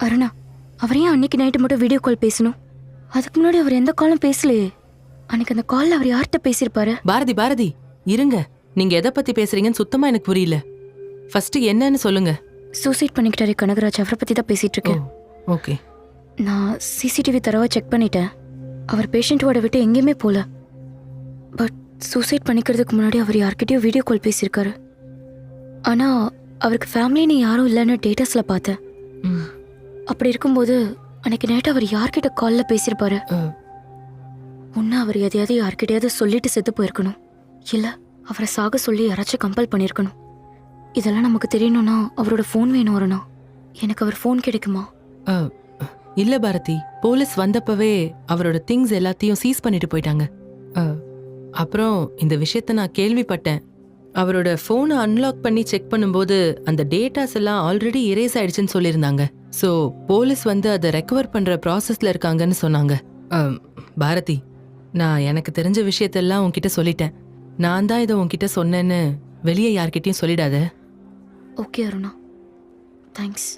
அருணா, அவர் ஏன் அன்னைக்கு நைட்டு மட்டும் வீடியோ கால் பேசணும்? அதுக்கு முன்னாடி அவர் எந்த காலும் பேசலையே. அன்னைக்கு அந்த கால்ல அவர் யார்கிட்ட பேசியிருப்பாரு? பாரதி பாரதி இருங்க, நீங்க எதை பத்தி பேசுறீங்கன்னு சுத்தமா எனக்கு புரியல. ஃபர்ஸ்ட் என்னன்னு சொல்லுங்க. சூசைட் பண்ணிக்கிட்டாரு கனகராஜ், அவரை பத்தி தான் பேசிட்டு இருக்கேன். ஓகே. நான் சிசிடிவி தரவா செக் பண்ணிட்டேன். அவர் பேஷண்ட் வார்டை விட்டு எங்கேயுமே போல. பட் சூசைட் பண்ணிக்கிறதுக்கு முன்னாடி அவர் யார்கிட்டயோ வீடியோ கால் பேசியிருக்காரு. ஆனா அவருக்கு ஃபேமிலின்னு யாரும் இல்லைன்னு டேட்டஸ்ல பார்த்தேன். அப்படி இருக்கும்போது அன்னைக்கு நைட் அவர் யார்கிட்ட கால்ல பேசியிருப்பாரு? ஒன்னு அவர் எதையாவது யார்கிட்டயாவது சொல்லிட்டு செத்து போயிருக்கணும், இல்ல அவரை சாக சொல்லி யாராச்சும் கம்பல் பண்ணியிருக்கணும். இதெல்லாம் நமக்கு தெரியணும்னா அவரோட ஃபோன் வேணும் அருணா. எனக்கு அவர் ஃபோன் கிடைக்குமா? இல்ல பாரதி, போலீஸ் வந்தப்பவே அவரோட திங்ஸ் எல்லாத்தையும் சீஸ் பண்ணிட்டு போயிட்டாங்க. அப்புறம் இந்த விஷயத்த நான் கேள்விப்பட்டேன். அவரோட ஃபோனை அன்லாக் பண்ணி செக் பண்ணும்போது அந்த டேட்டாஸ் எல்லாம் ஆல்ரெடி எரேஸ் ஆயிடுச்சுன்னு சொல்லியிருந்தாங்க. ஸோ போலீஸ் வந்து அதை ரெக்கவர் பண்ற ப்ராசஸ்ல இருக்காங்கன்னு சொன்னாங்க. பாரதி, நான் எனக்கு தெரிஞ்ச விஷயத்தெல்லாம் உன்கிட்ட சொல்லிட்டேன். நான் தான் இதை உன்கிட்ட சொன்னேன்னு வெளியே யார்கிட்டயும் சொல்லிடாத. Okay Aruna, thanks.